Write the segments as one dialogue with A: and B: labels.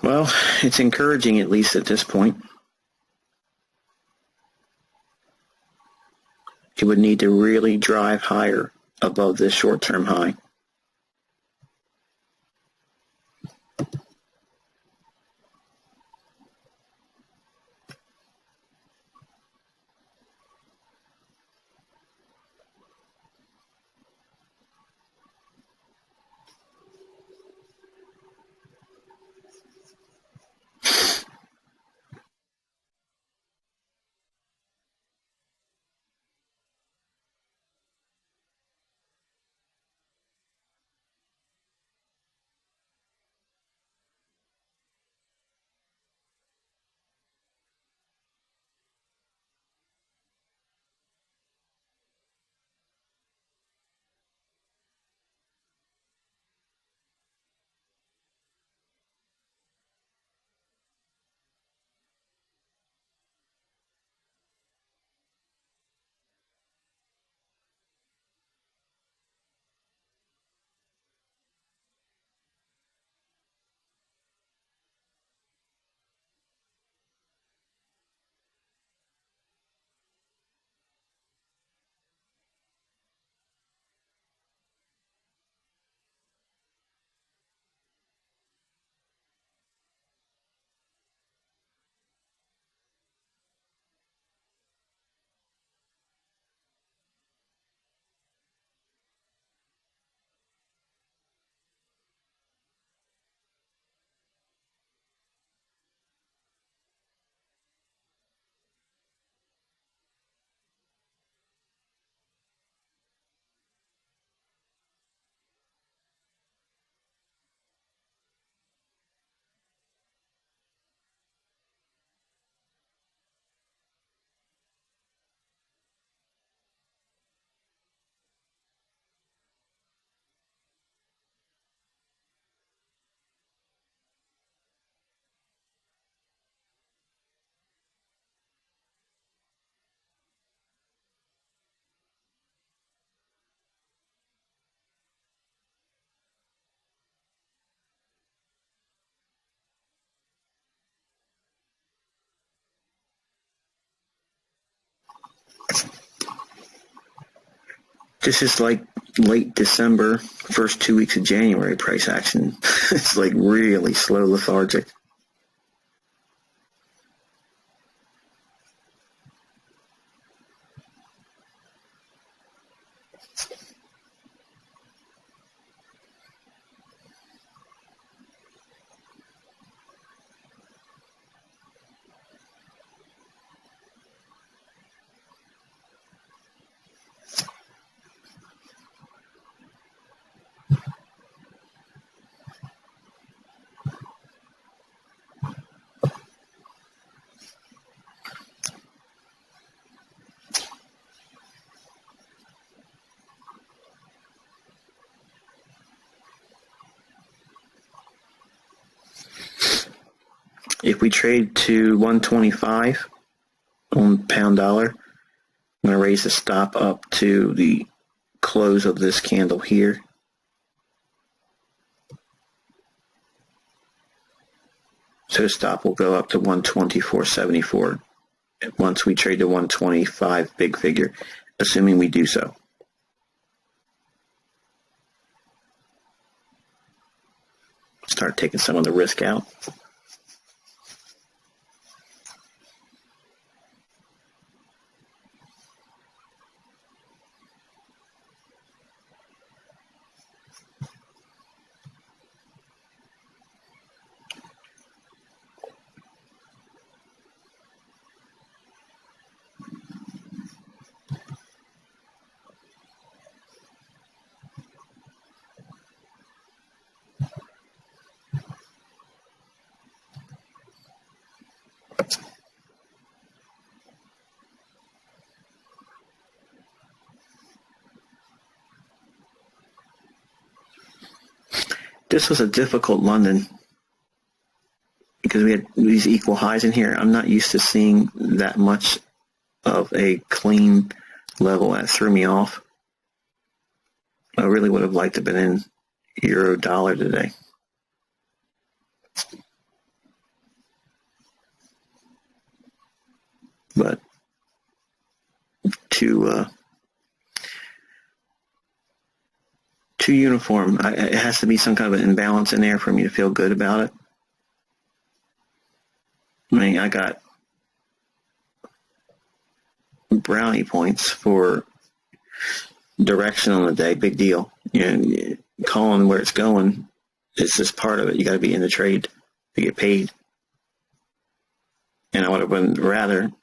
A: Well, it's encouraging, at least at this point. It would need to really drive higher above this short-term high. This is like late December, first 2 weeks of January price action. It's like really slow, lethargic. If we trade to 125 on pound dollar, I'm going to raise the stop up to the close of this candle here. So the stop will go up to 124.74 once we trade to 125 big figure, assuming we do so. Start taking some of the risk out. This was a difficult London because we had these equal highs in here. I'm not used to seeing that much of a clean level. That threw me off. I really would have liked to have been in euro dollar today. but too uniform. It has to be some kind of an imbalance in there for me to feel good about it. I mean, I got brownie points for direction on the day, big deal. Calling where it's going is just part of it. You got to be in the trade to get paid. And I would have been rather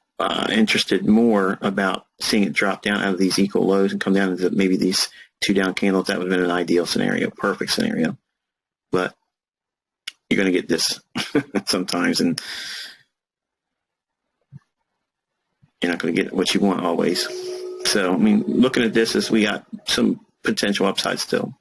A: interested more about seeing it drop down out of these equal lows and come down into maybe these 2 down candles. That would have been an ideal scenario, perfect scenario. But you're going to get this sometimes, and you're not going to get what you want always. So, I mean, looking at this, as we got some potential upside still.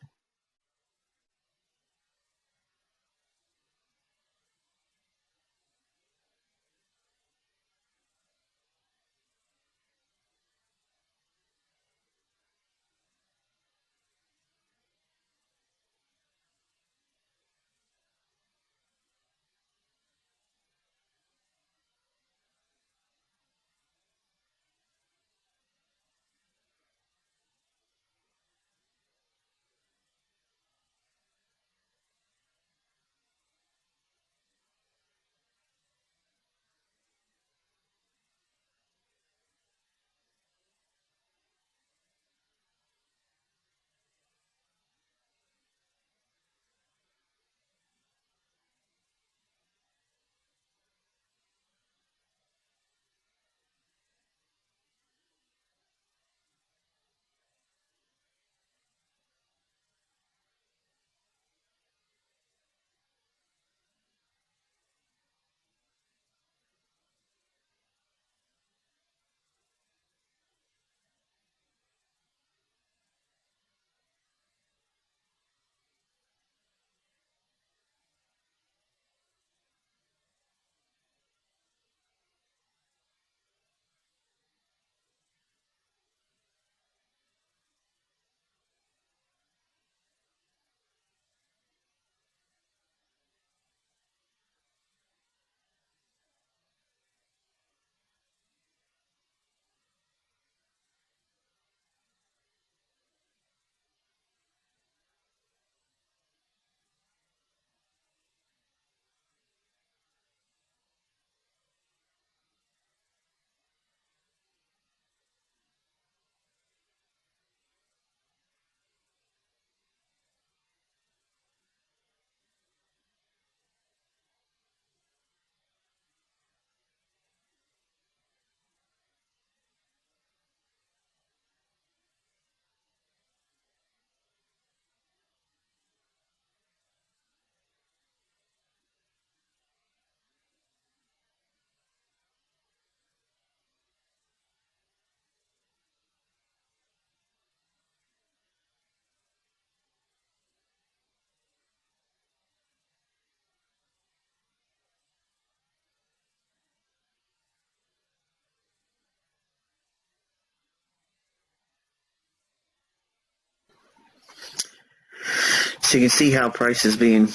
A: So you can see how price is being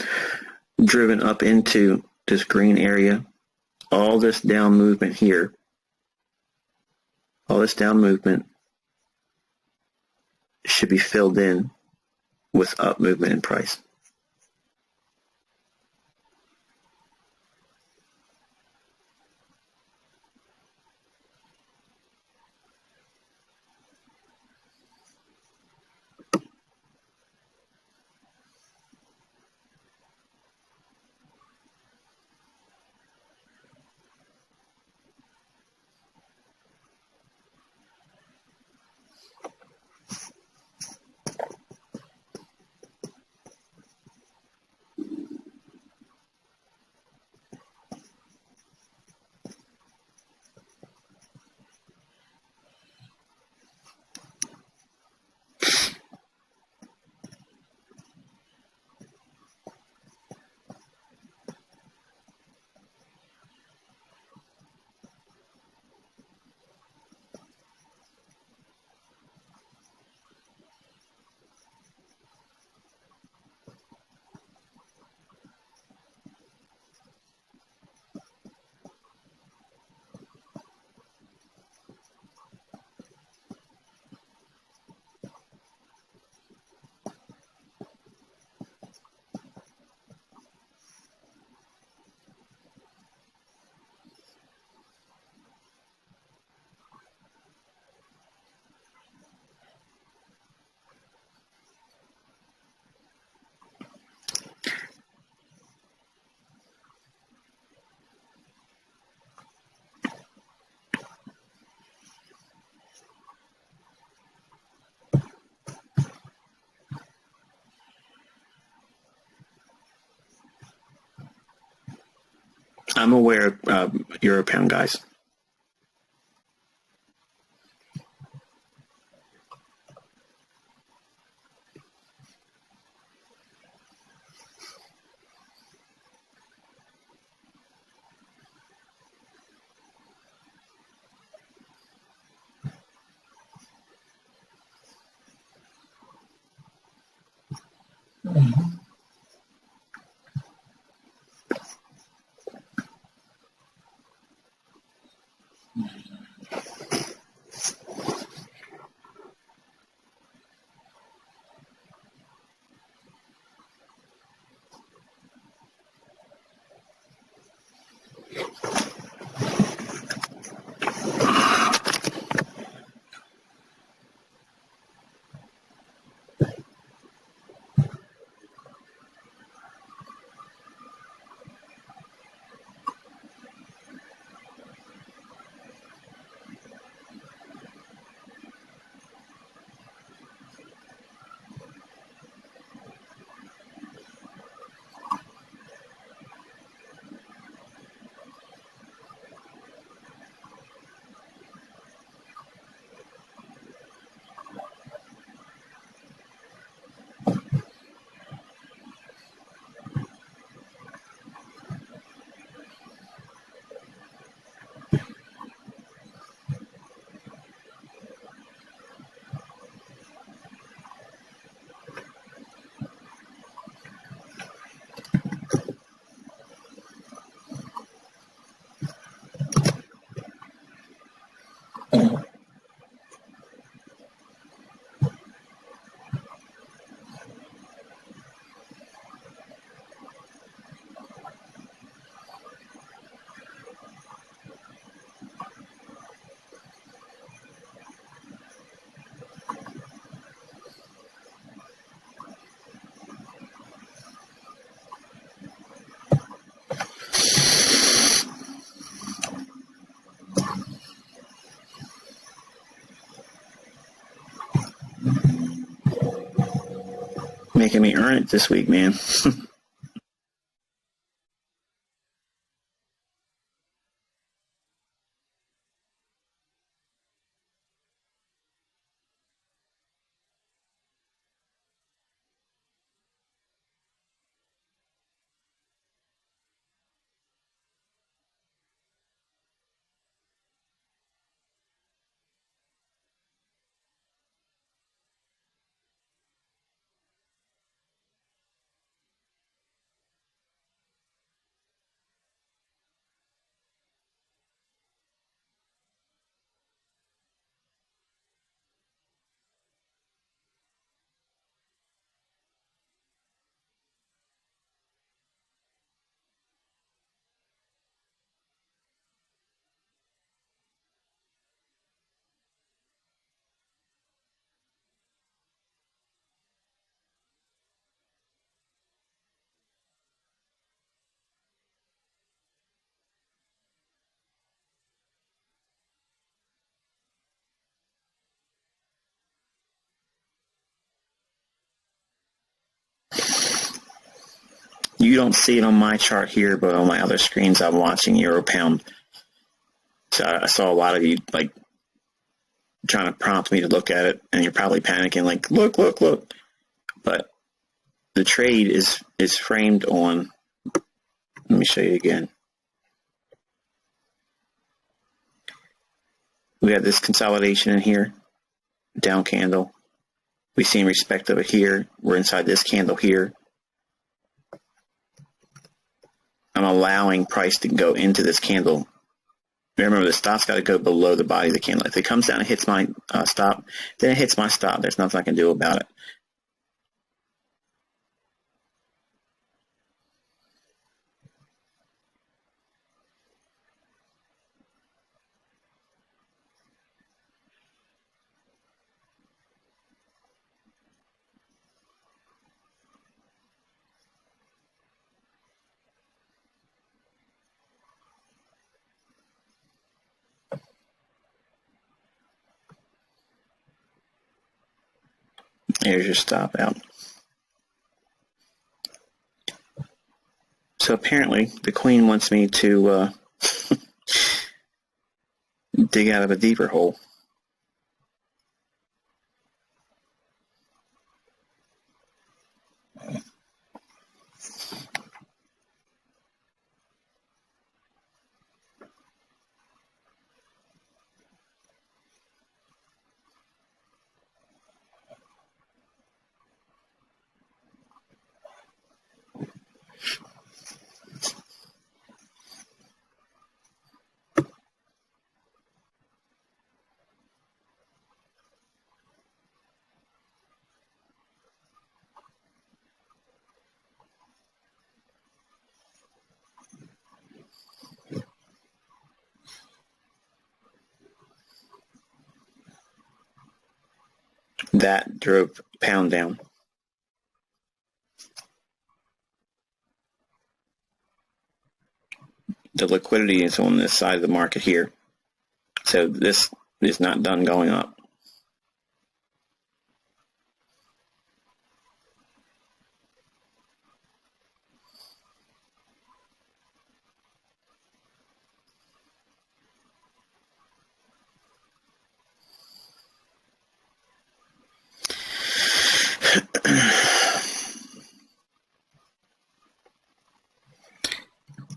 A: driven up into this green area. All this down movement here, all this down movement should be filled in with up movement in price. I'm aware of Euro Pound, guys. Making me earn it this week, man. You don't see it on my chart here, but on my other screens, I'm watching Euro Pound. So I saw a lot of you like trying to prompt me to look at it, and you're probably panicking, like, look, look, look. But the trade is framed on. Let me show you again. We have this consolidation in here, down candle. We see in respect of it here. We're inside this candle here. I'm allowing price to go into this candle. Remember, the stop's got to go below the body of the candle. If it comes down and hits my stop, then it hits my stop. There's nothing I can do about it. Here's your stop out. So apparently the queen wants me to dig out of a deeper hole. That drove pound down. The liquidity is on this side of the market here. So this is not done going up.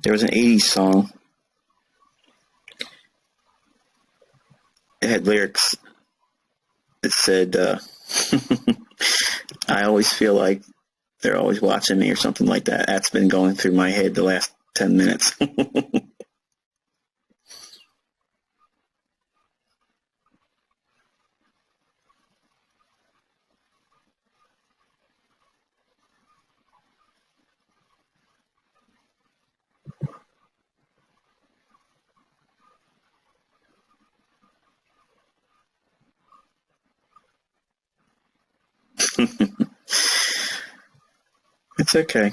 A: There was an 80s song. It had lyrics that said, I always feel like they're always watching me or something like that. That's been going through my head the last 10 minutes. It's okay.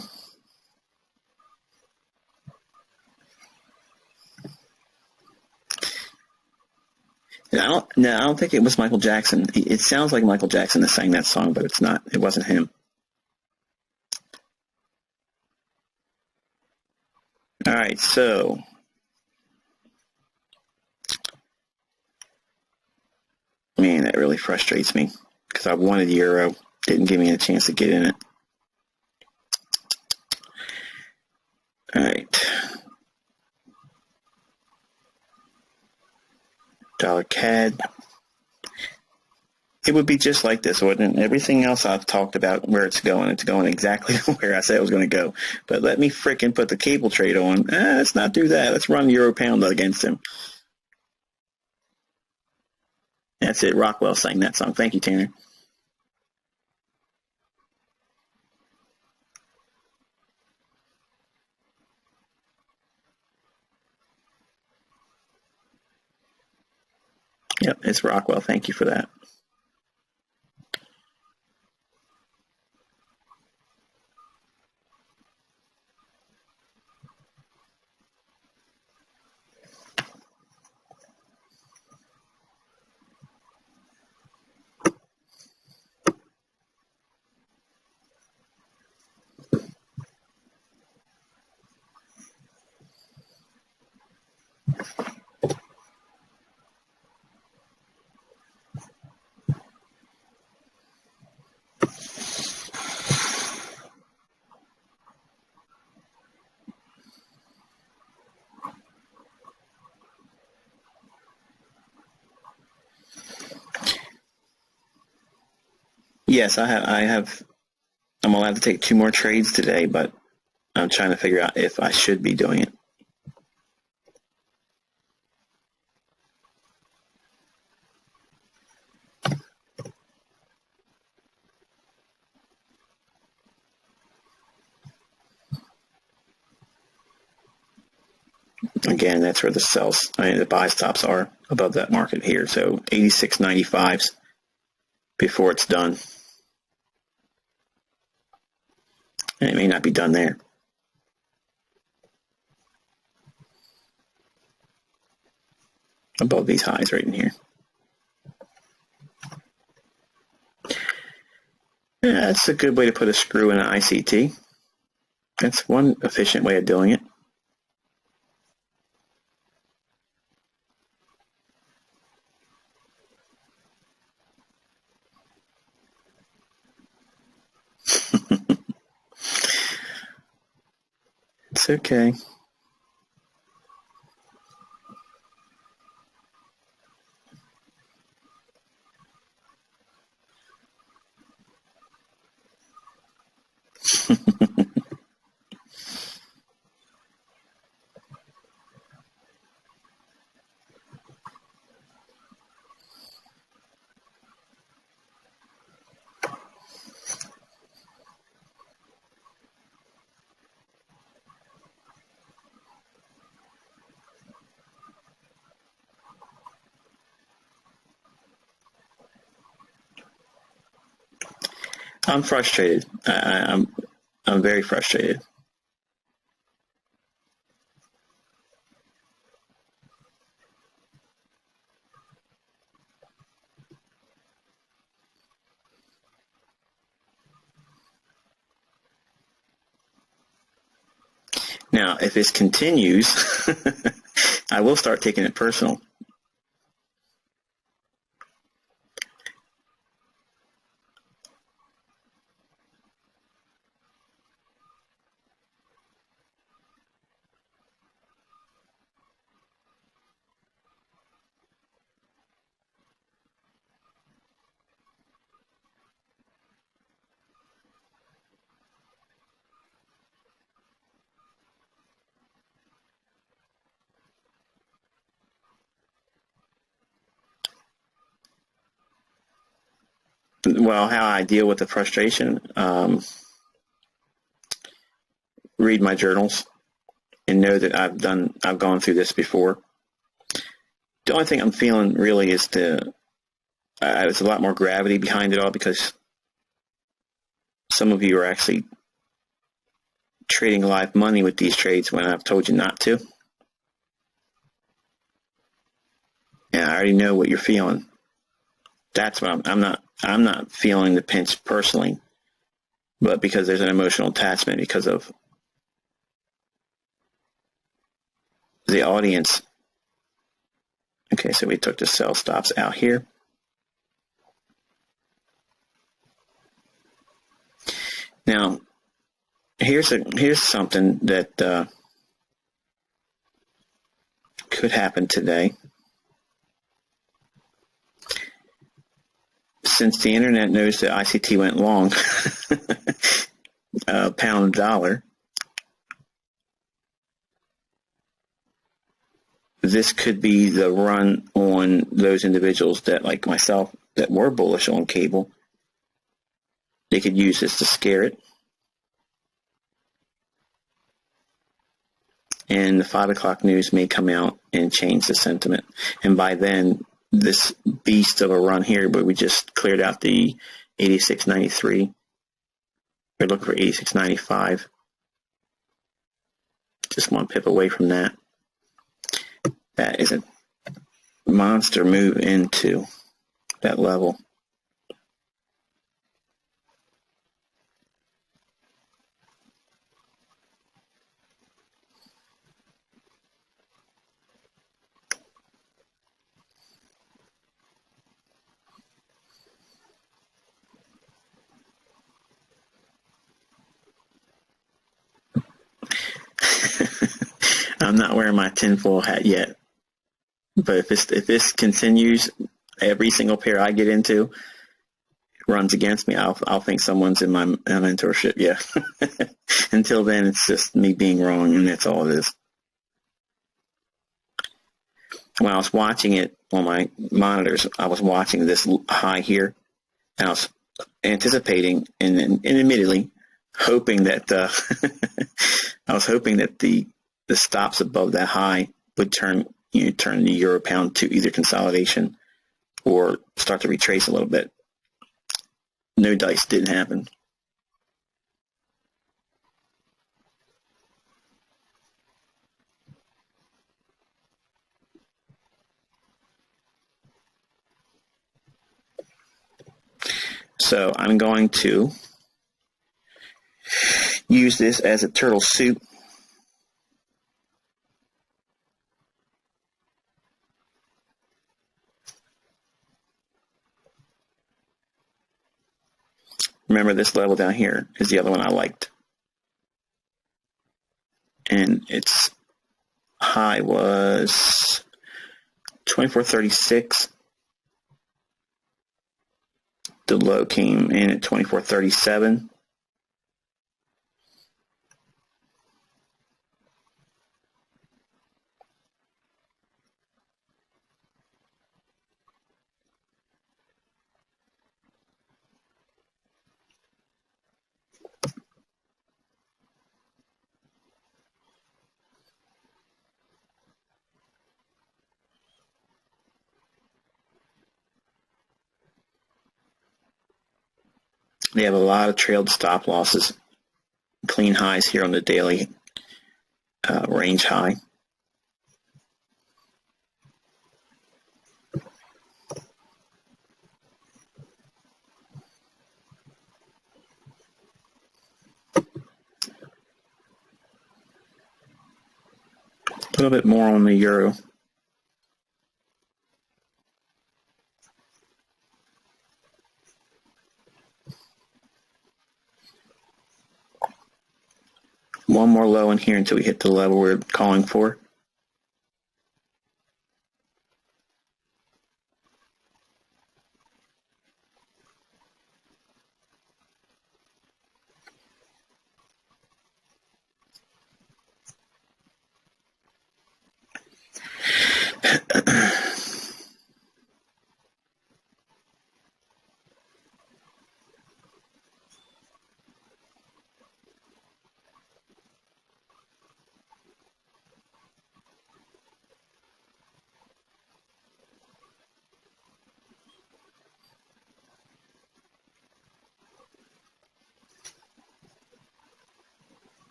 A: I don't think it was Michael Jackson. It sounds like Michael Jackson that sang that song, but it's not. It wasn't him. All right, so man, that really frustrates me because I wanted Euro, didn't give me a chance to get in it. All right. Dollar CAD. It would be just like this, wouldn't it? Everything else I've talked about where it's going exactly where I said it was going to go. But let me frickin' put the cable trade on. Let's not do that. Let's run Euro Pound against him. That's it. Rockwell sang that song. Thank you, Tanner. Yep, it's Rockwell. Thank you for that. Yes, I have. I'm allowed to take 2 more trades today, but I'm trying to figure out if I should be doing it. Again, that's where the buy stops are above that market here. So 86.95s before it's done. And it may not be done there. Above these highs right in here. Yeah, that's a good way to put a screw in an ICT. That's one efficient way of doing it. It's okay. I'm frustrated. I'm very frustrated. Now, if this continues, I will start taking it personal. Well, how I deal with the frustration, read my journals and know that I've gone through this before. The only thing I'm feeling really is there's a lot more gravity behind it all because some of you are actually trading live money with these trades when I've told you not to. And I already know what you're feeling. That's what I'm not feeling the pinch personally, but because there's an emotional attachment because of the audience. Okay, so we took the sell stops out here. Now, here's something that could happen today. Since the internet knows that ICT went long, pound dollar, this could be the run on those individuals that, like myself, that were bullish on cable. They could use this to scare it. And the 5 o'clock news may come out and change the sentiment. And by then, this beast of a run here, but we just cleared out the 86.93. We're looking for 86.95. Just 1 pip away from that. That is a monster move into that level. I'm not wearing my tinfoil hat yet, but if this continues, every single pair I get into runs against me, I'll think someone's in my mentorship. Yeah. Until then, it's just me being wrong, and that's all it is. When I was watching it on my monitors, I was watching this high here, and I was anticipating and admittedly hoping that I was hoping that the stops above that high would turn the euro pound to either consolidation or start to retrace a little bit. No dice, didn't happen. So I'm going to use this as a turtle soup. Remember, this level down here is the other one I liked. And its high was 2436. The low came in at 2437. They have a lot of trailed stop losses, clean highs here on the daily range high. A little bit more on the euro. One more low in here until we hit the level we're calling for.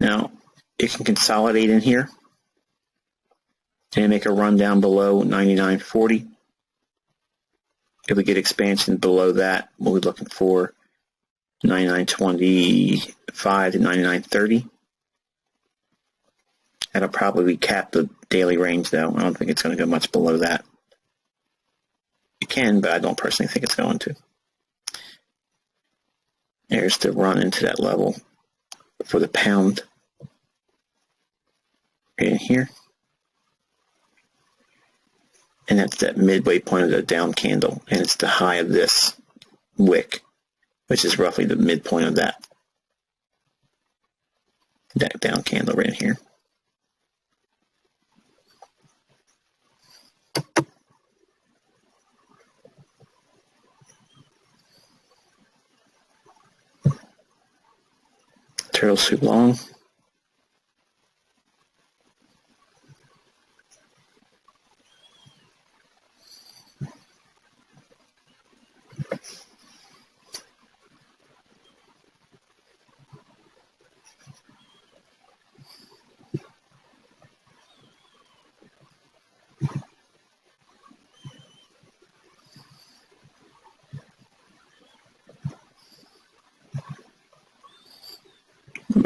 A: Now, it can consolidate in here and make a run down below 99.40. If we get expansion below that, we'll be looking for 99.25 to 99.30. That'll probably cap the daily range, though. I don't think it's going to go much below that. It can, but I don't personally think it's going to. There's the run into that level for the pound right in here. And that's that midway point of the down candle. And it's the high of this wick, which is roughly the midpoint of that down candle right in here. Turtle soup long.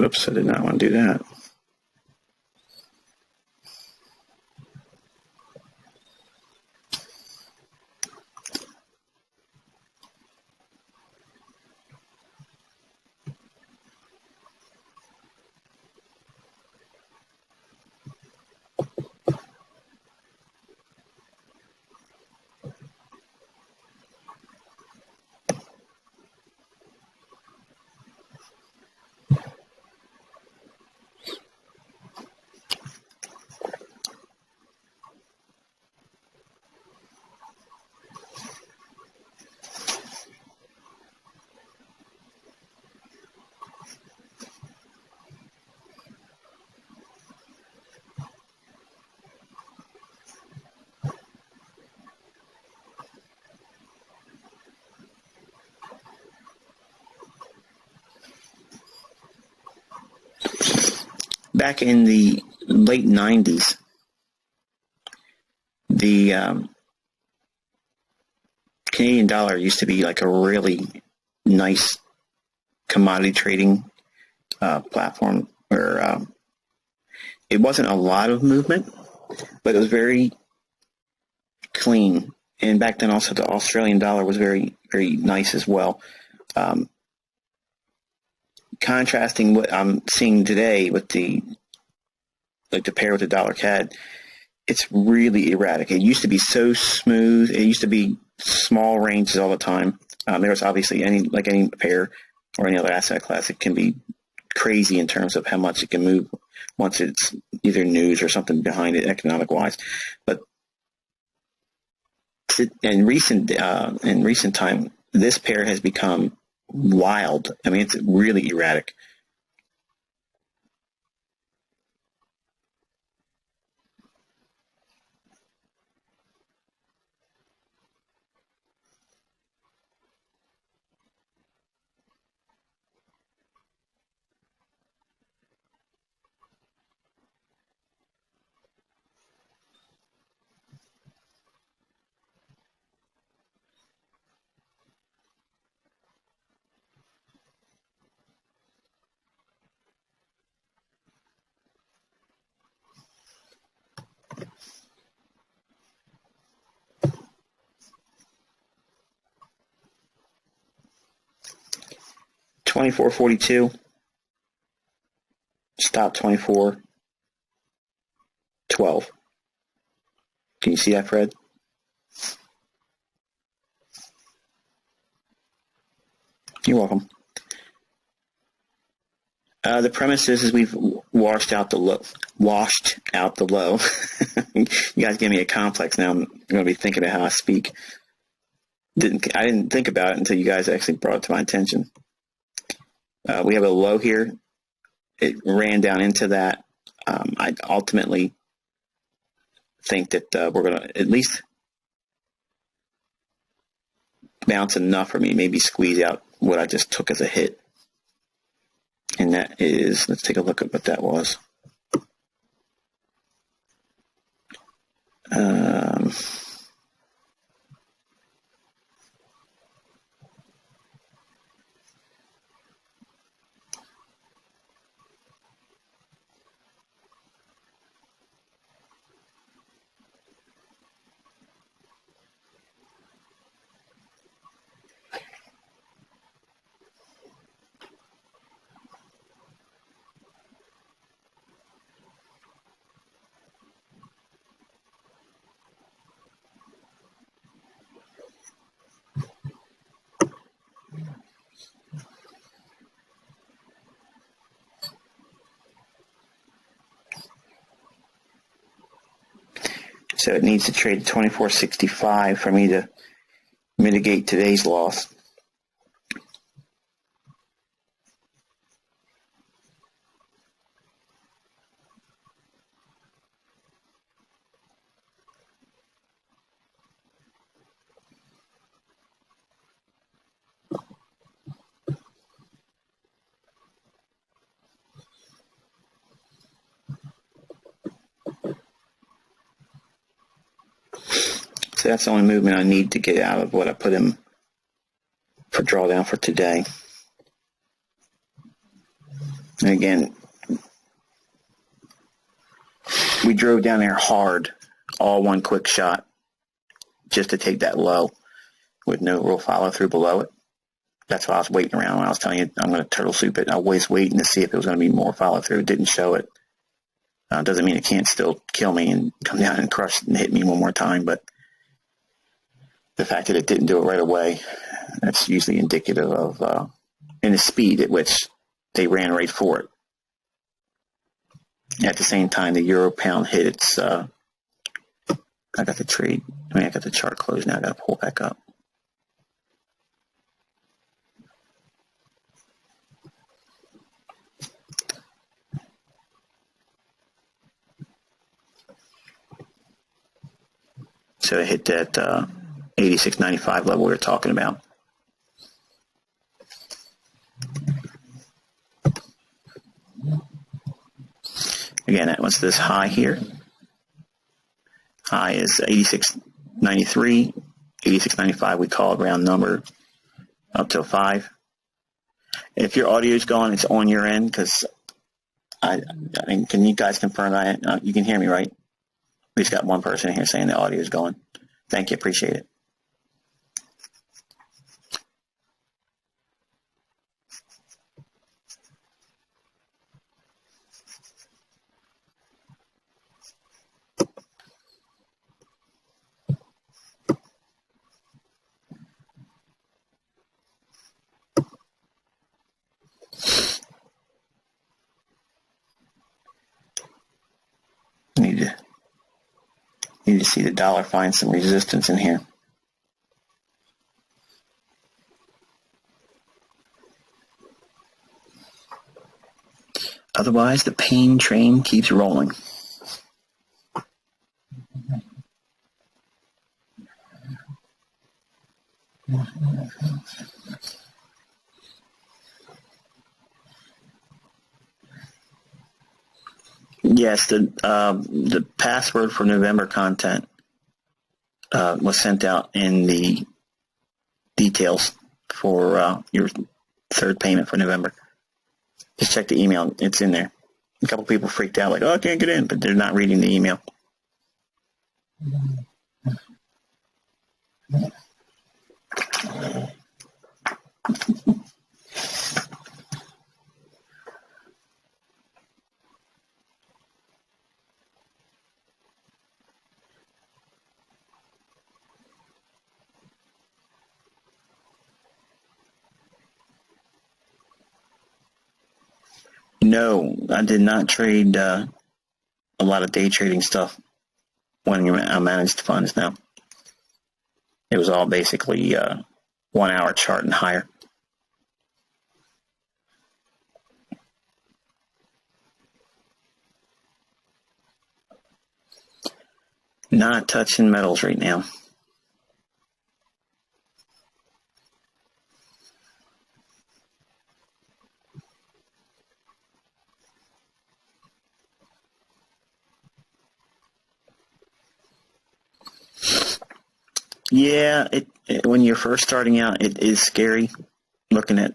A: Oops, I did not want to do that. back in the late 90s, the Canadian dollar used to be like a really nice commodity trading platform where it wasn't a lot of movement, but it was very clean. And back then also the Australian dollar was very, very nice as well. Contrasting what I'm seeing today with the pair with the dollar CAD, it's really erratic. It used to be so smooth. It used to be small ranges all the time. There was obviously any pair or any other asset class, it can be crazy in terms of how much it can move once it's either news or something behind it economic wise. But in recent time, this pair has become wild. I mean, it's really erratic. $24.42. Stop $24.12. Can you see that, Fred? You're welcome. The premise is we've washed out the low. You guys give me a complex now. I'm going to be thinking about how I speak. I didn't think about it until you guys actually brought it to my attention. We have a low here. It ran down into that. I ultimately think that we're going to at least bounce enough for me, maybe squeeze out what I just took as a hit. And that is, let's take a look at what that was. So it needs to trade at 24.65 for me to mitigate today's loss. So that's the only movement I need to get out of what I put in for drawdown for today. And again, we drove down there hard, all one quick shot, just to take that low with no real follow through below it. That's why I was waiting around when I was telling you I'm going to turtle soup it. I was waiting to see if it was going to be more follow through. It didn't show it. Doesn't mean it can't still kill me and come down and crush and hit me one more time, but the fact that it didn't do it right away, that's usually indicative of and the speed at which they ran right for it. At the same time, the euro pound hit its. I got the trade. I got the chart closed now. I got to pull back up. So it hit that 86.95 level we were talking about. Again, that was this high here. High is 86.93, 86.95. We called round number up to 5. If your audio is gone, it's on your end because I mean, can you guys confirm that? You can hear me, right? We just got one person here saying the audio is going. Thank you. Appreciate it. Need to see the dollar find some resistance in here. Otherwise, the pain train keeps rolling. Yes, the password for November content was sent out in the details for your third payment for November. Just check the email. It's in there. A couple people freaked out like, oh, I can't get in, but they're not reading the email. No, I did not trade a lot of day trading stuff when I managed funds now. It was all basically 1 hour chart and higher. Not touching metals right now. Yeah, when you're first starting out, it is scary looking at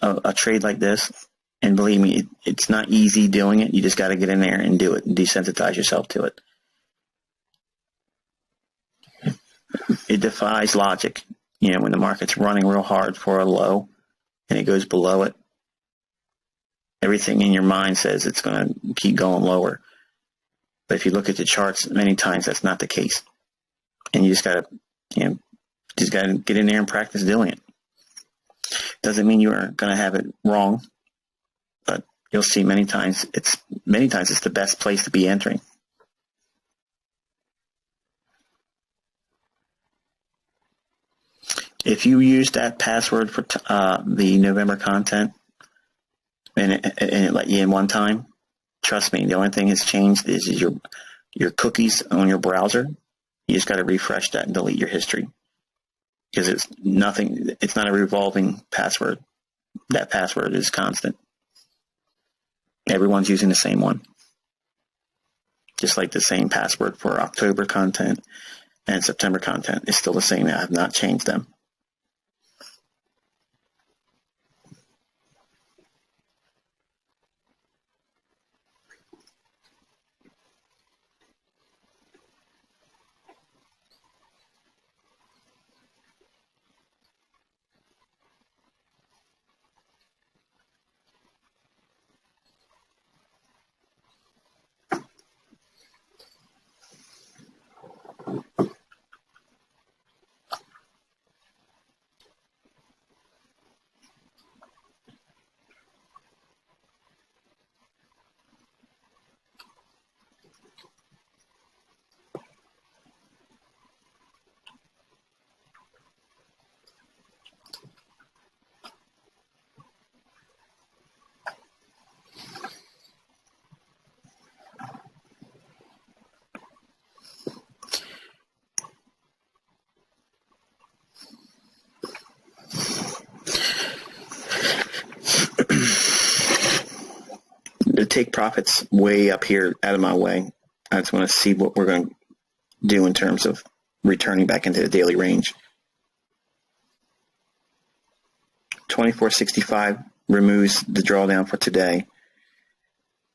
A: a trade like this. And believe me, it's not easy doing it. You just got to get in there and do it and desensitize yourself to it. It defies logic. You know, when the market's running real hard for a low and it goes below it, everything in your mind says it's going to keep going lower. But if you look at the charts, many times that's not the case. And you just got to get in there and practice doing it. Doesn't mean you are going to have it wrong, but you'll see many times it's the best place to be entering. If you use that password for the November content and it let you in one time, trust me, the only thing that's changed is your cookies on your browser. You just got to refresh that and delete your history because it's not a revolving password. That password is constant. Everyone's using the same one. Just like the same password for October content and September content is still the same. I have not changed them. take profits way up here out of my way. I just want to see what we're going to do in terms of returning back into the daily range. 2465 removes the drawdown for today.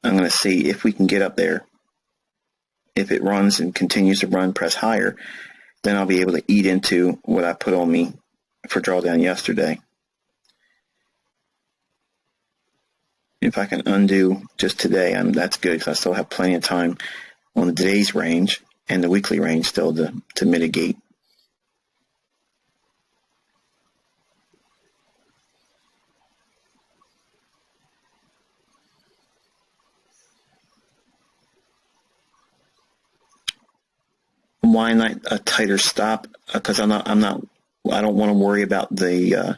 A: I'm going to see if we can get up there. If it runs and continues to run, press higher, then I'll be able to eat into what I put on me for drawdown yesterday. If I can undo just today, that's good because I still have plenty of time on the today's range and the weekly range still to mitigate. Why not a tighter stop? Because I don't want to worry about the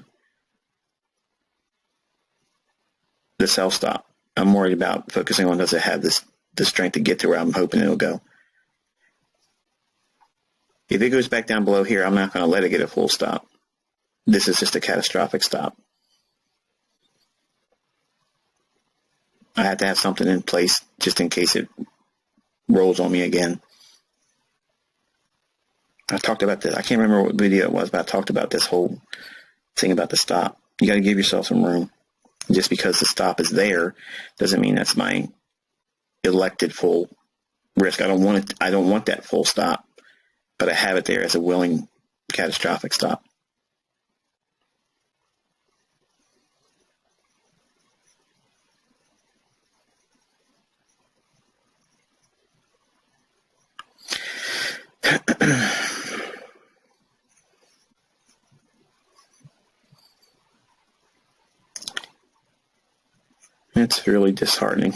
A: sell stop. I'm worried about focusing on, does it have the strength to get to where I'm hoping it'll go. If it goes back down below here, I'm not going to let it get a full stop. This is just a catastrophic stop. I have to have something in place just in case it rolls on me again. I talked about this. I can't remember what video it was, but I talked about this whole thing about the stop. You got to give yourself some room. Just because the stop is there doesn't mean that's my elected full risk. I don't want it. I don't want that full stop, but I have it there as a willing catastrophic stop. It's really disheartening.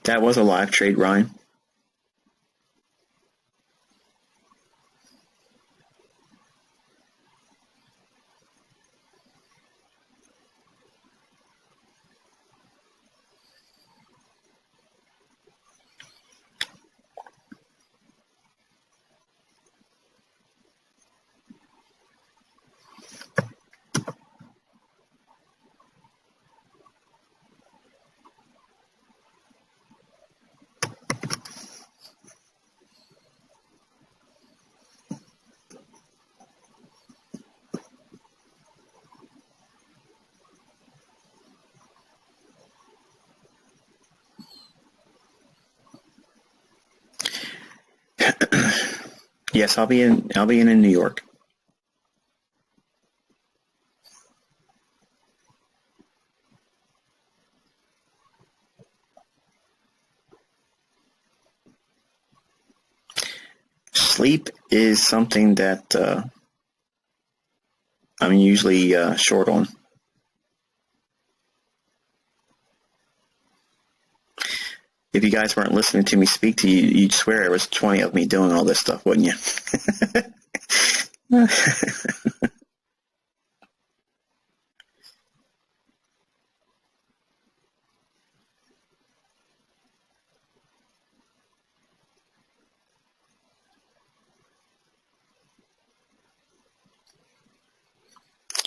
A: That was a live trade, Ryan. Yes, I'll be in New York. Sleep is something that I'm usually short on. If you guys weren't listening to me speak to you, you'd swear there was 20 of me doing all this stuff, wouldn't you?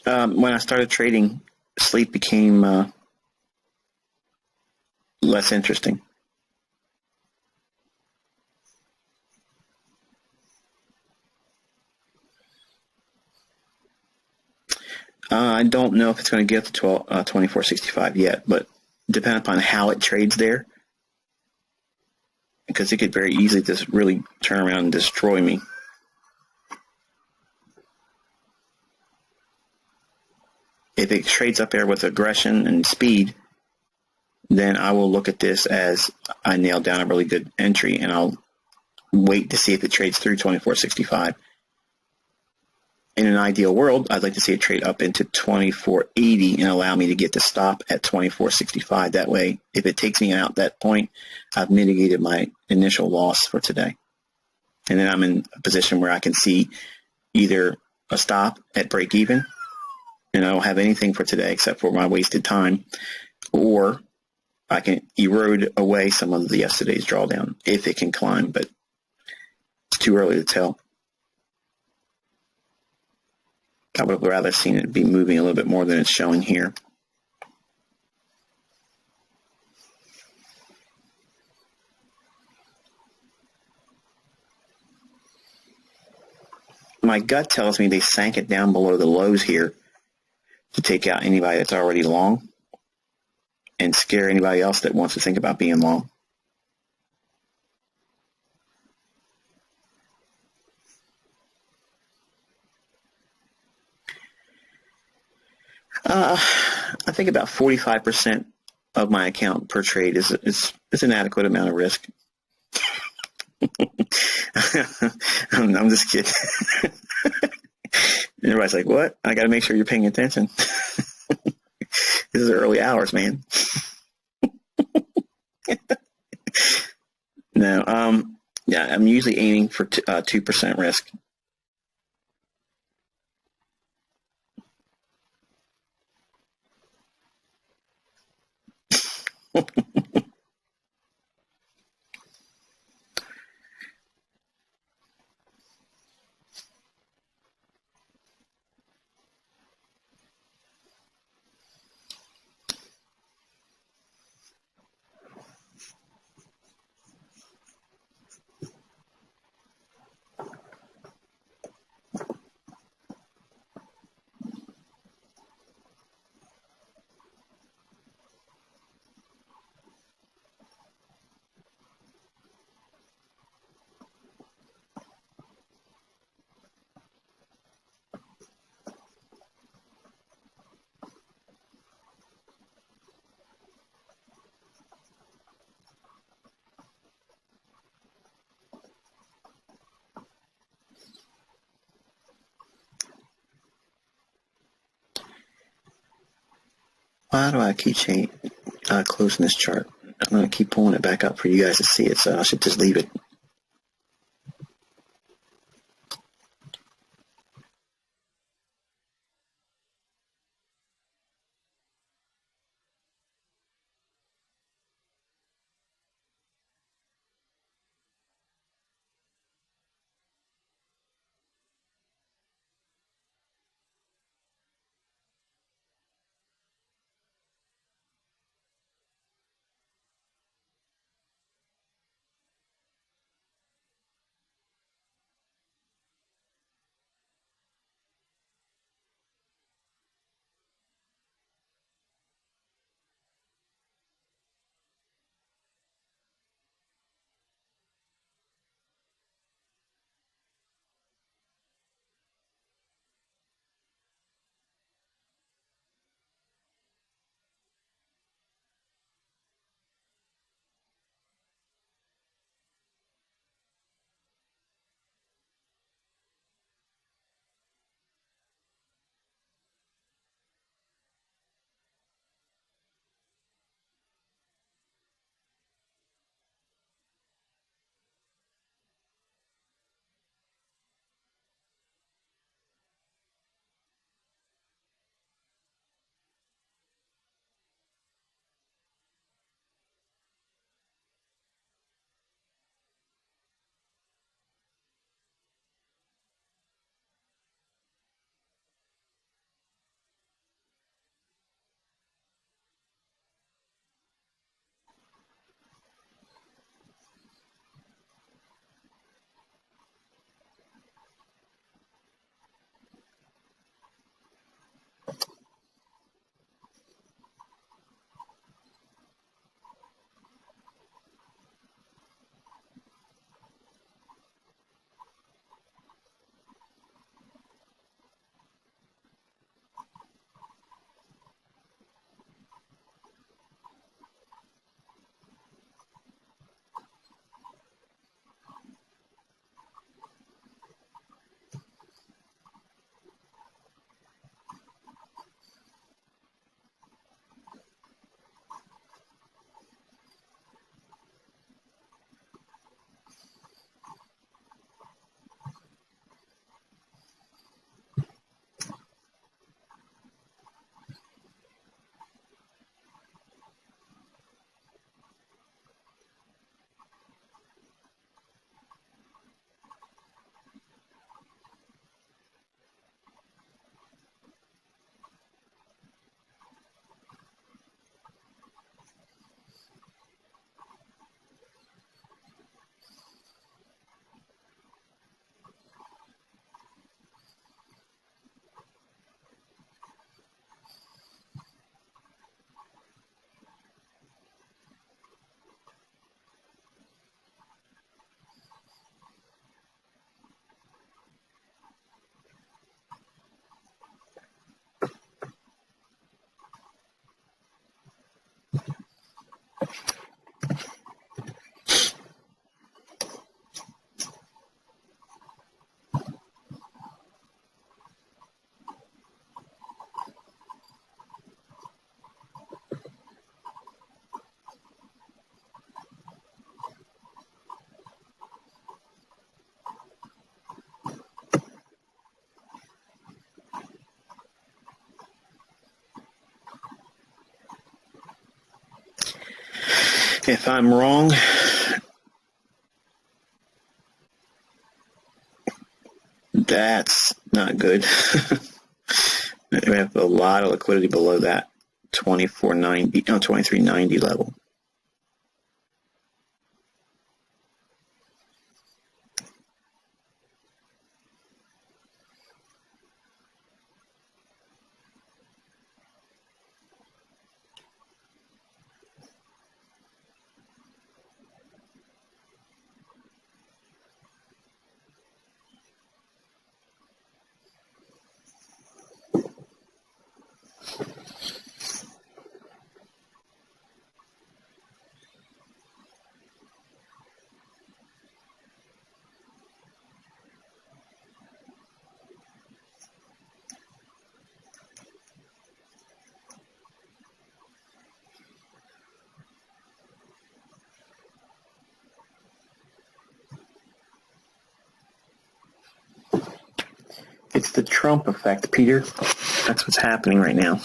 A: When I started trading, sleep became less interesting. I don't know if it's going to get to 2465 yet, but depending upon how it trades there, because it could very easily just really turn around and destroy me. If it trades up there with aggression and speed, then I will look at this as I nailed down a really good entry, and I'll wait to see if it trades through 2465. In an ideal world, I'd like to see it trade up into 2480 and allow me to get to stop at 2465. That way, if it takes me out that point, I've mitigated my initial loss for today. And then I'm in a position where I can see either a stop at break even and I don't have anything for today except for my wasted time, or I can erode away some of the yesterday's drawdown if it can climb, but it's too early to tell. I would have rather seen it be moving a little bit more than it's showing here. My gut tells me they sank it down below the lows here to take out anybody that's already long and scare anybody else that wants to think about being long. I think about 45% of my account per trade is an adequate amount of risk. I'm just kidding. Everybody's like, what? I got to make sure you're paying attention. This is early hours, man. No, yeah, I'm usually aiming for 2% risk. Why do I keep closing this chart? I'm going to keep pulling it back up for you guys to see it, so I should just leave it. If I'm wrong, that's not good. We have a lot of liquidity below that 2390 level. It's the Trump effect, Peter. That's what's happening right now.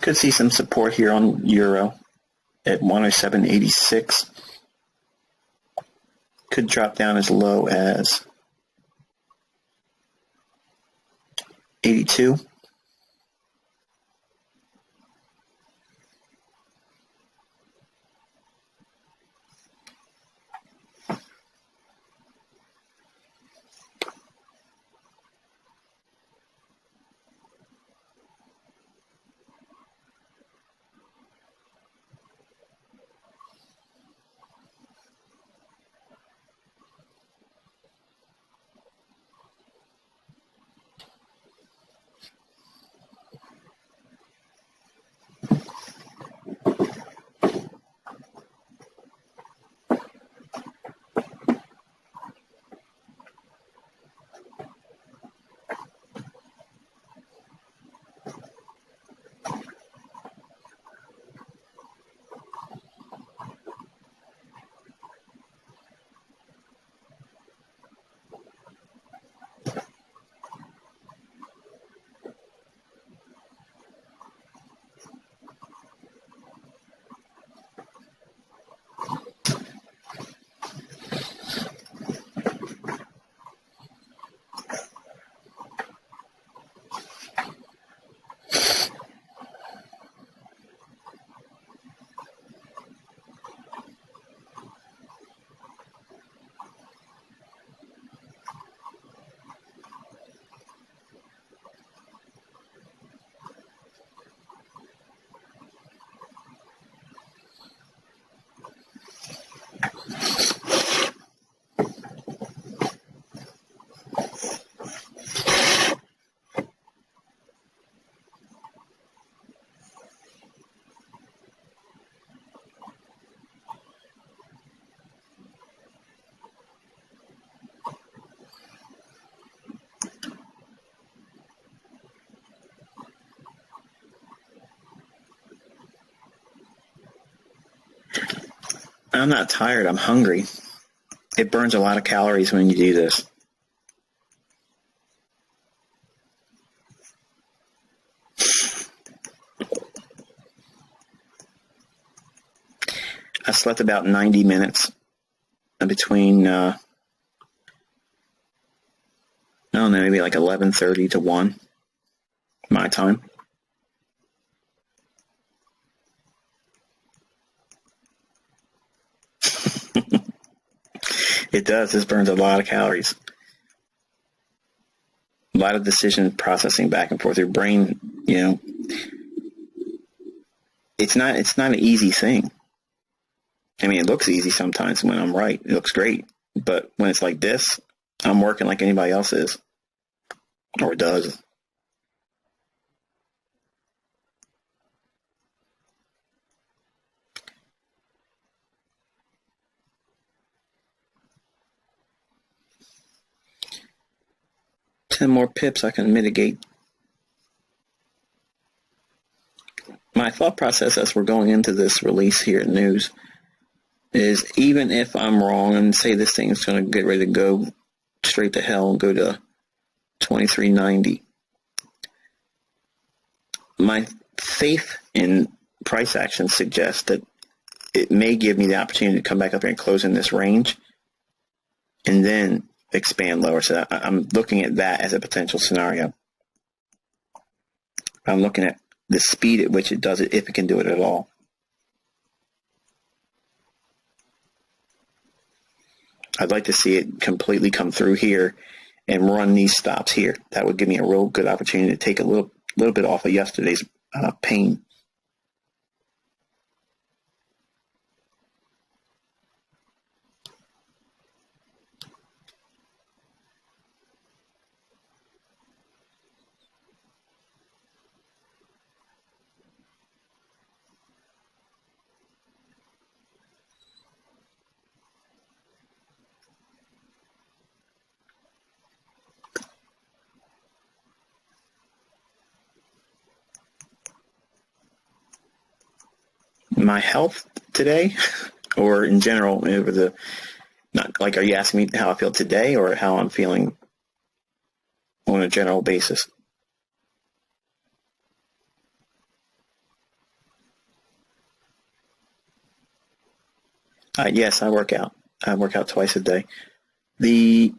A: Could see some support here on Euro at 107.86. Could drop down as low as 82. I'm not tired, I'm hungry. It burns a lot of calories when you do this. I slept about 90 minutes between, I don't know, maybe like 11:30 to 1, my time. It does. This burns a lot of calories. A lot of decision processing back and forth. Your brain, it's not an easy thing. I mean, it looks easy sometimes when I'm right. It looks great. But when it's like this, I'm working like anybody else is or does. Ten more pips I can mitigate. My thought process as we're going into this release here at News is even if I'm wrong and say this thing's going to get ready to go straight to hell and go to 23.90, my faith in price action suggests that it may give me the opportunity to come back up here and close in this range and then expand lower. So I'm looking at that as a potential scenario. I'm looking at the speed at which it does it, if it can do it at all. I'd like to see it completely come through here and run these stops here. That would give me a real good opportunity to take a little bit off of yesterday's pain. My health today, or in general, over the, not like, are you asking me how I feel today or how I'm feeling on a general basis? Yes, I work out. I work out twice a day. The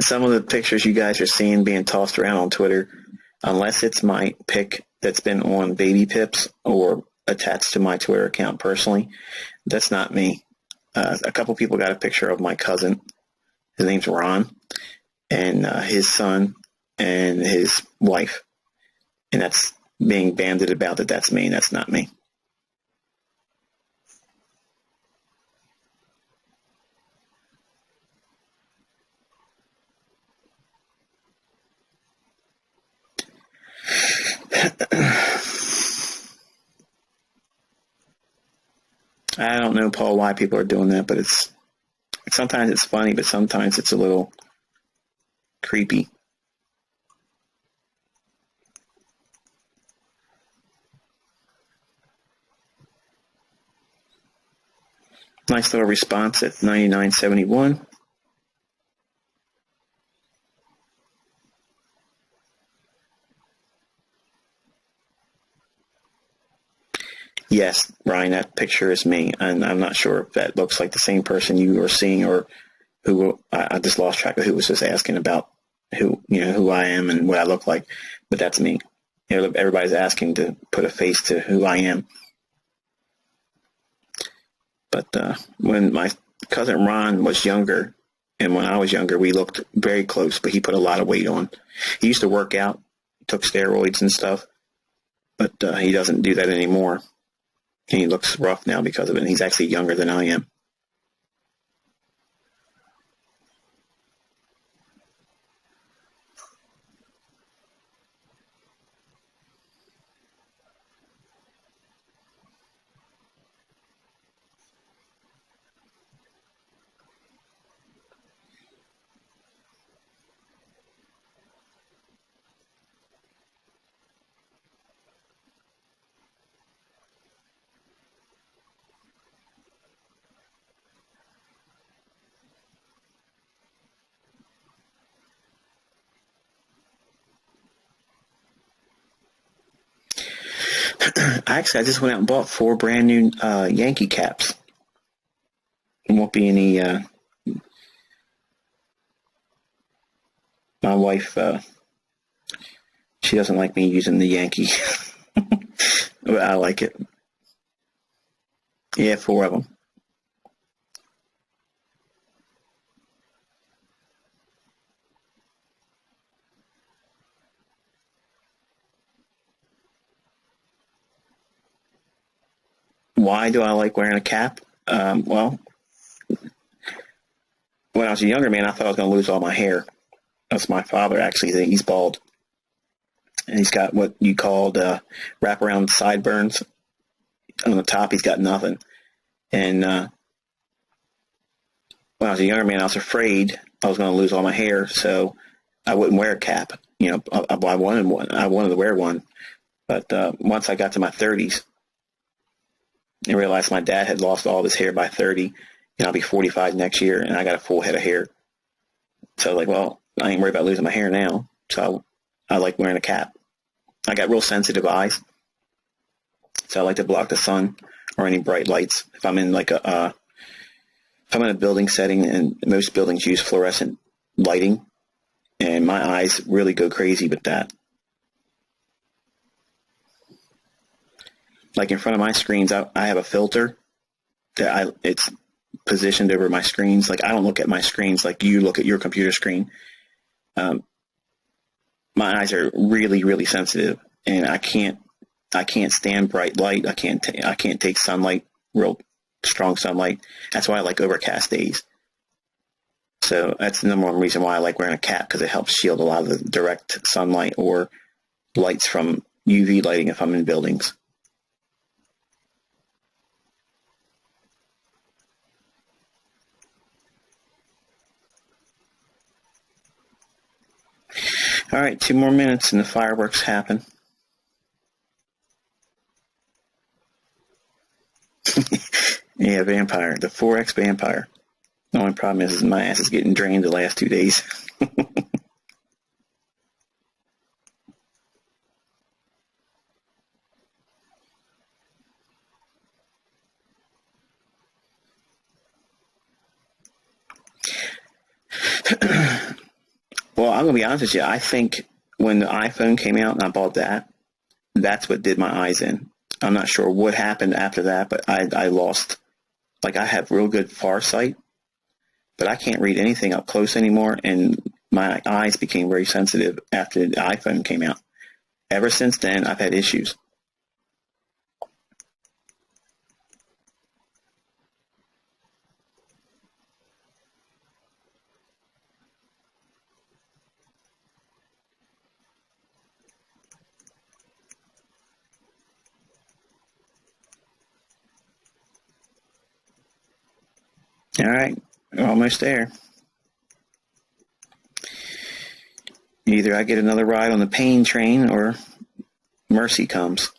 A: some of the pictures you guys are seeing being tossed around on Twitter, unless it's my pic that's been on Baby Pips or attached to my Twitter account personally, that's not me. A couple people got a picture of my cousin. His name's Ron, and his son and his wife. And that's being banded about that that's me. That's not me. I don't know, Paul, why people are doing that, but sometimes it's funny, but sometimes it's a little creepy. Nice little response at 99.71. Yes, Ryan, that picture is me, and I'm not sure if that looks like the same person you were seeing or who. I just lost track of who was just asking about who I am and what I look like, but that's me. Everybody's asking to put a face to who I am. But when my cousin Ron was younger, and when I was younger, we looked very close, but he put a lot of weight on. He used to work out, took steroids and stuff, but he doesn't do that anymore. And he looks rough now because of it. And he's actually younger than I am. Actually, I just went out and bought 4 brand new Yankee caps. There won't be any. My wife, she doesn't like me using the Yankee, but I like it. Yeah, 4 of them. Why do I like wearing a cap? Well, when I was a younger man, I thought I was going to lose all my hair. That's my father, actually. He's bald. And he's got what you called wraparound sideburns. On the top, he's got nothing. And when I was a younger man, I was afraid I was going to lose all my hair, so I wouldn't wear a cap. You know, I wanted one. I wanted to wear one. But once I got to my 30s, I realized my dad had lost all of his hair by 30, and I'll be 45 next year, and I got a full head of hair. So I was like, well, I ain't worried about losing my hair now. So I like wearing a cap. I got real sensitive eyes, so I like to block the sun or any bright lights. If I'm in like if I'm in a building setting, and most buildings use fluorescent lighting, and my eyes really go crazy with that. Like in front of my screens, I have a filter that it's positioned over my screens. Like I don't look at my screens like you look at your computer screen. My eyes are really, really sensitive, and I can't stand bright light. I can't take sunlight, real strong sunlight. That's why I like overcast days. So that's the number one reason why I like wearing a cap, because it helps shield a lot of the direct sunlight or lights from UV lighting if I'm in buildings. All right, 2 more minutes and the fireworks happen. Yeah, vampire, the 4X vampire. The only problem is my ass is getting drained the last 2 days. Well, I'm going to be honest with you. I think when the iPhone came out and I bought that, that's what did my eyes in. I'm not sure what happened after that, but I lost, like I have real good far sight, but I can't read anything up close anymore, and my eyes became very sensitive after the iPhone came out. Ever since then, I've had issues. All right, we're almost there. Either I get another ride on the pain train or mercy comes.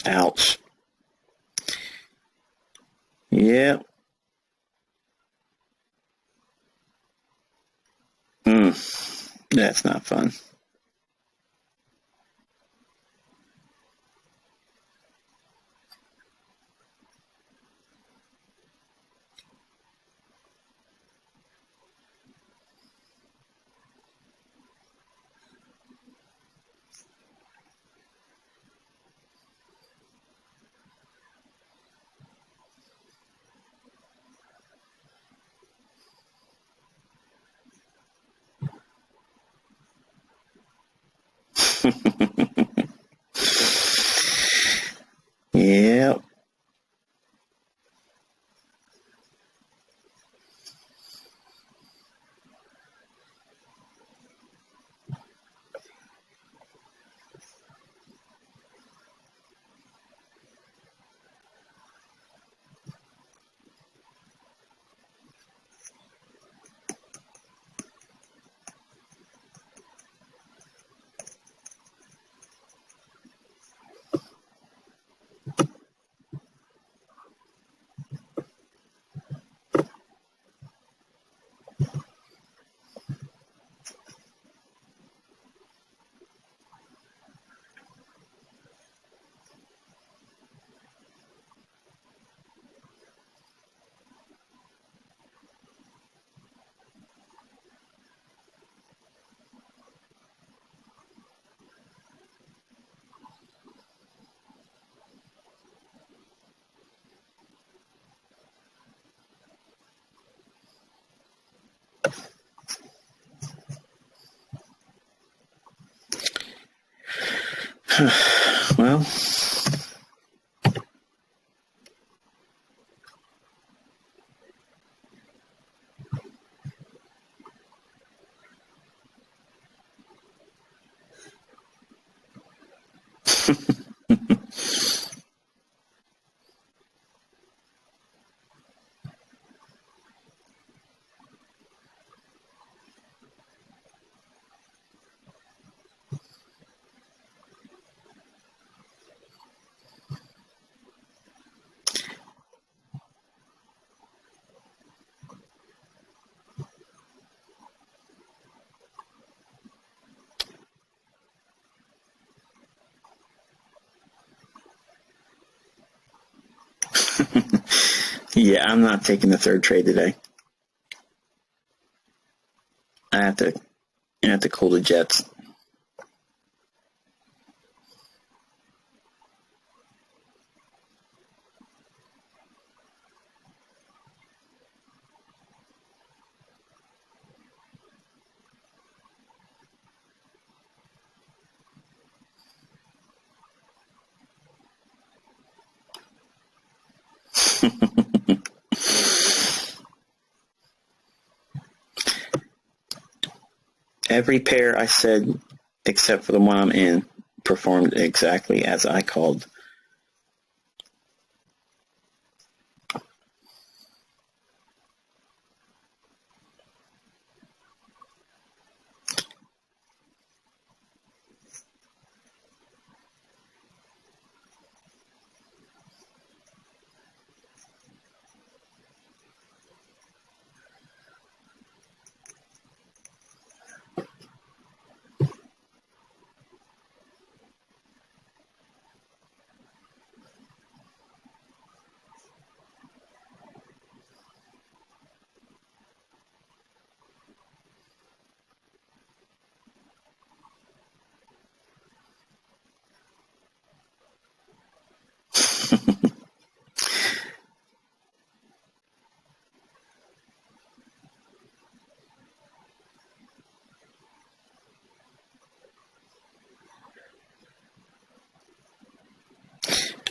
A: Ouch. Yep. That's not fun. Yep. Well, yeah, I'm not taking the third trade today. I have to call the Jets. Every pair I said, except for the one I'm in, performed exactly as I called.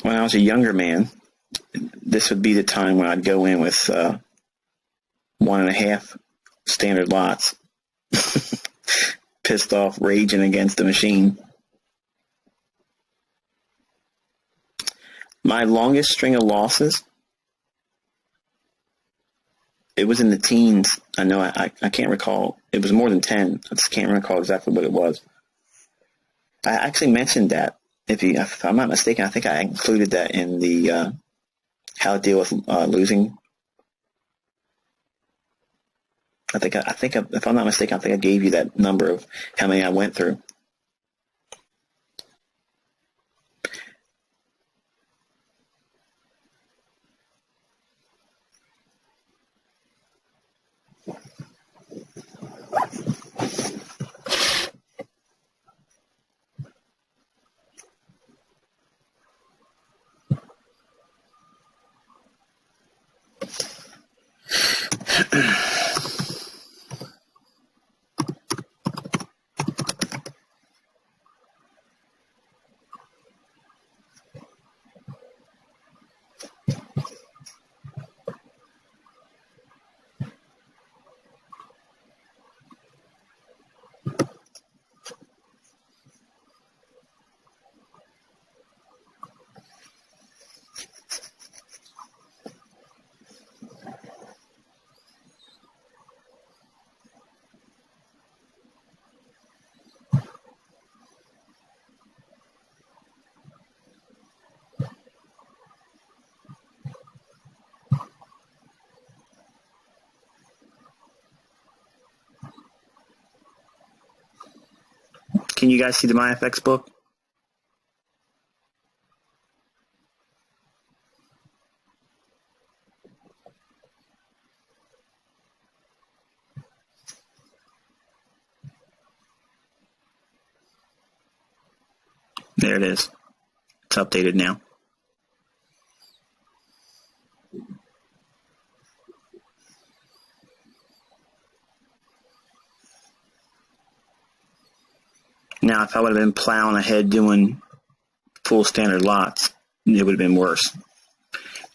A: When I was a younger man, this would be the time when I'd go in with 1.5 standard lots, pissed off, raging against the machine. My longest string of losses, it was in the teens. I know I can't recall. It was more than 10. I just can't recall exactly what it was. I actually mentioned that. If I'm not mistaken, I think I included that in the how to deal with losing. I think if I'm not mistaken, I think I gave you that number of how many I went through. Can you guys see the MyFX book? There it is. It's updated now. Now, if I would have been plowing ahead doing full standard lots, it would have been worse.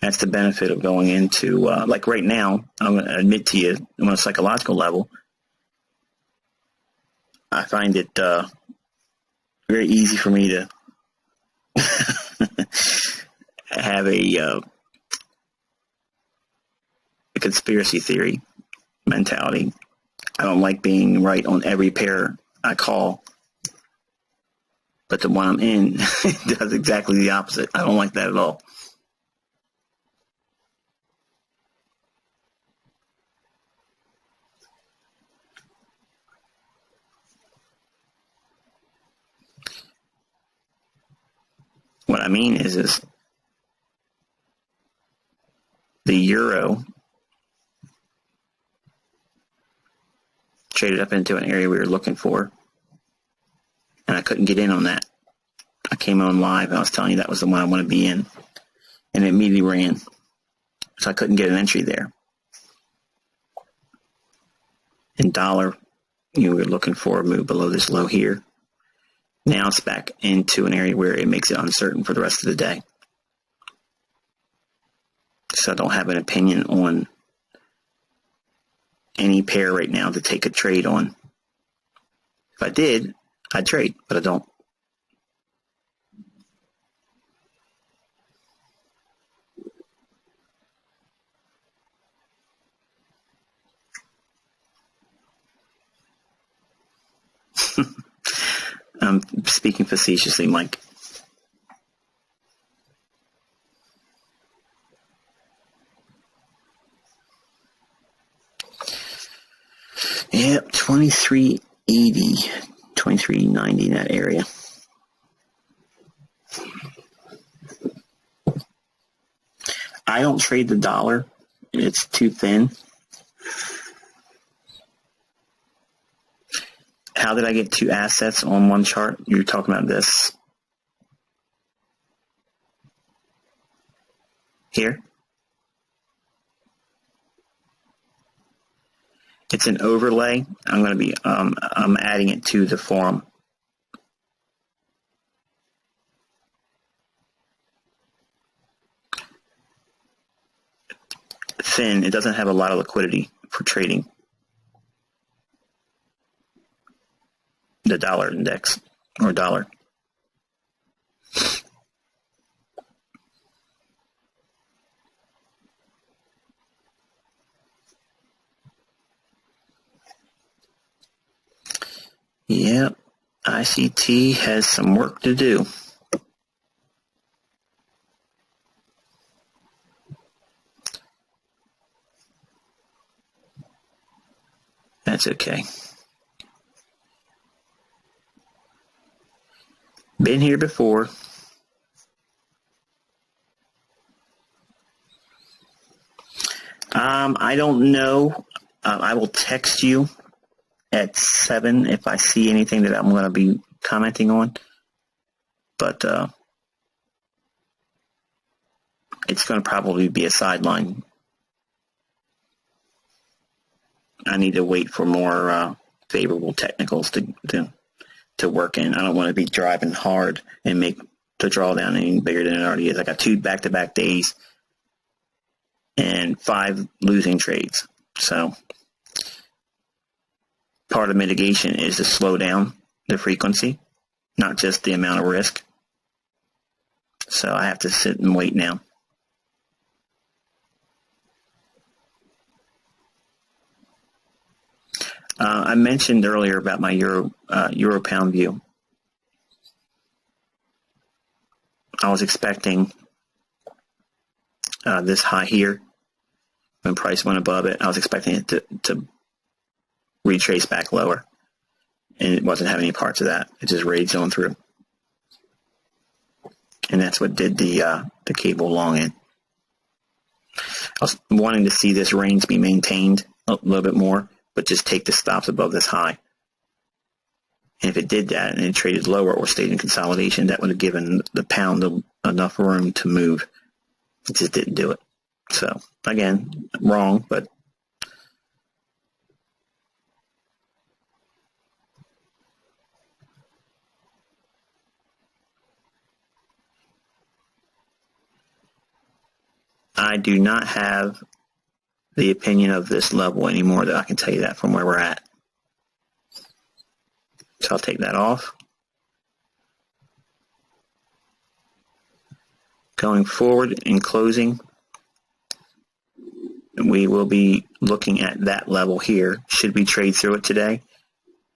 A: That's the benefit of going into, like right now, I'm going to admit to you, on a psychological level, I find it very easy for me to have a conspiracy theory mentality. I don't like being right on every pair I call, but the one I'm in does exactly the opposite. I don't like that at all. What I mean is the euro traded up into an area we were looking for, and I couldn't get in on that. I came on live, and I was telling you that was the one I want to be in, and it immediately ran. So I couldn't get an entry there. In dollar, we were looking for a move below this low here. Now it's back into an area where it makes it uncertain for the rest of the day. So I don't have an opinion on any pair right now to take a trade on. If I did, I'd trade, but I don't. I'm speaking facetiously, Mike. Yep, 2380, 2390 in that area. I don't trade the dollar. It's too thin. How did I get two assets on one chart? You're talking about this here. It's an overlay. I'm going to be I'm adding it to the forum. Thin. It doesn't have a lot of liquidity for trading. The dollar index or dollar. Yep, ICT has some work to do. That's okay. Been here before. I don't know. I will text you at 7 if I see anything that I'm going to be commenting on. But it's going to probably be a sideline. I need to wait for more favorable technicals to work in. I don't want to be driving hard and make the drawdown any bigger than it already is. I got 2 back-to-back days and 5 losing trades. So part of mitigation is to slow down the frequency, not just the amount of risk. So I have to sit and wait now. I mentioned earlier about my euro pound view. I was expecting this high here when price went above it. I was expecting it to retrace back lower, and it wasn't having any parts of that. It just raged on through, and that's what did the cable long in. I was wanting to see this range be maintained a little bit more, but just take the stops above this high. And if it did that and it traded lower or stayed in consolidation, that would have given the pound enough room to move. It just didn't do it. So, again, wrong, but I do not have the opinion of this level anymore, that I can tell you that from where we're at. So I'll take that off. Going forward in closing, we will be looking at that level here. Should we trade through it today?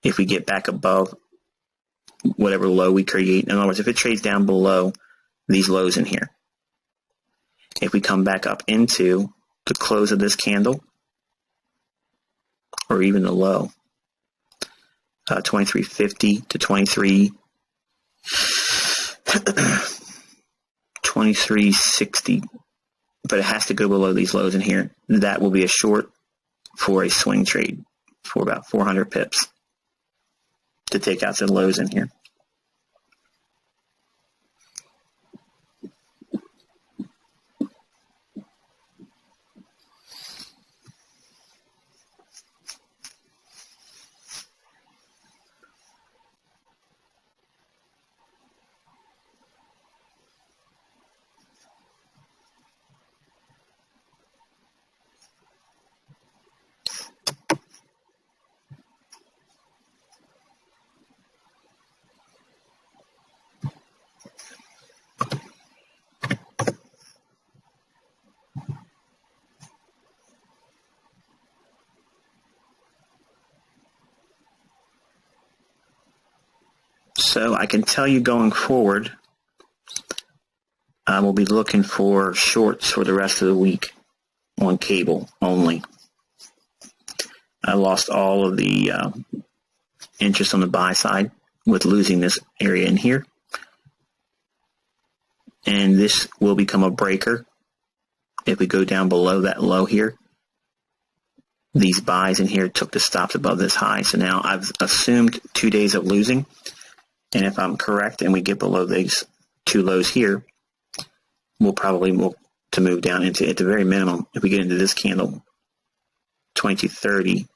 A: If we get back above whatever low we create. In other words, if it trades down below these lows in here. If we come back up into the close of this candle, or even the low, 2350 to 2360, but it has to go below these lows in here. That will be a short for a swing trade for about 400 pips to take out the lows in here. So I can tell you going forward, I will be looking for shorts for the rest of the week on cable only. I lost all of the interest on the buy side with losing this area in here. And this will become a breaker if we go down below that low here. These buys in here took the stops above this high. So now I've assumed 2 days of losing. And if I'm correct and we get below these two lows here, we'll probably move to move down into, at the very minimum, if we get into this candle, 2230,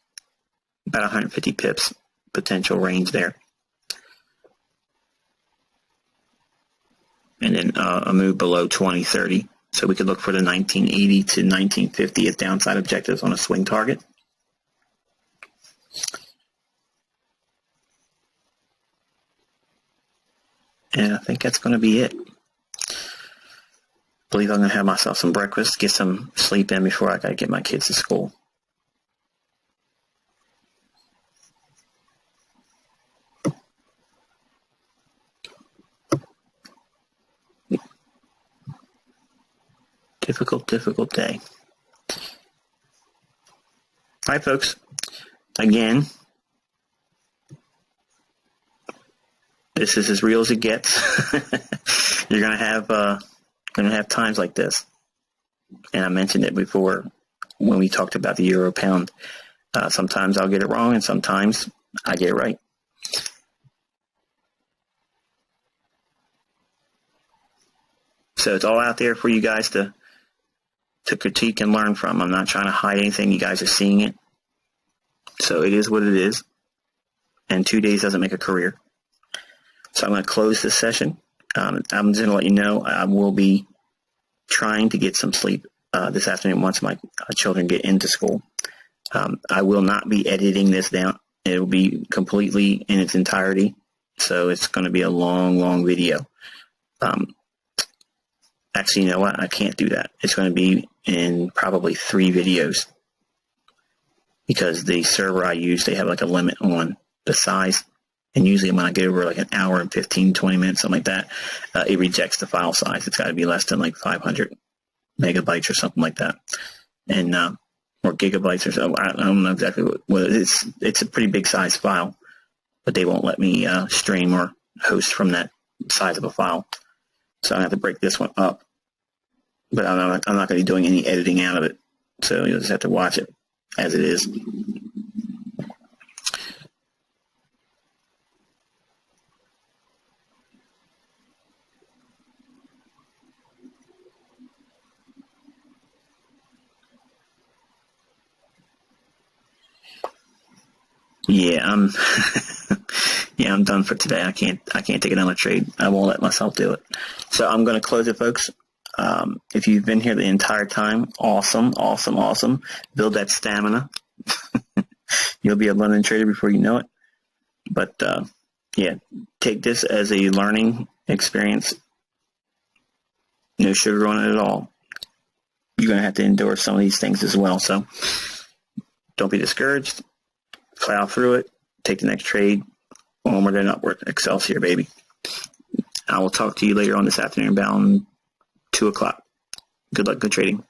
A: about 150 pips potential range there. And then a move below 2030. So we could look for the 1980 to 1950 as downside objectives on a swing target. And I think that's going to be it. I believe I'm going to have myself some breakfast, get some sleep in before I got to get my kids to school. Difficult day. All right, folks. Again, this is as real as it gets. You're gonna have times like this, and I mentioned it before when we talked about the euro pound. Sometimes I'll get it wrong, and sometimes I get it right. So it's all out there for you guys to critique and learn from. I'm not trying to hide anything. You guys are seeing it. So it is what it is. And 2 days doesn't make a career. So I'm going to close this session. I'm just going to let you know I will be trying to get some sleep this afternoon once my children get into school. I will not be editing this down. It will be completely in its entirety. So it's going to be a long video. Actually, you know what? I can't do that. It's going to be in probably 3 videos because the server I use, they have like a limit on the size. And usually when I get over like an hour and 15, 20 minutes, something like that, it rejects the file size. It's got to be less than like 500 megabytes or something like that. And, or gigabytes or so. I don't know exactly what it is. It's a pretty big size file, but they won't let me stream or host from that size of a file. So I have to break this one up, but I'm not going to be doing any editing out of it. So you'll just have to watch it as it is. Yeah, I'm done for today. I can't take another trade. I won't let myself do it. So I'm going to close it, folks. If you've been here the entire time, awesome, awesome, awesome. Build that stamina. You'll be a London trader before you know it. But yeah, take this as a learning experience. No sugar on it at all. You're going to have to endure some of these things as well. So don't be discouraged. Plow through it. Take the next trade. Onward and upward. Excelsior, baby. I will talk to you later on this afternoon about 2 o'clock. Good luck, good trading.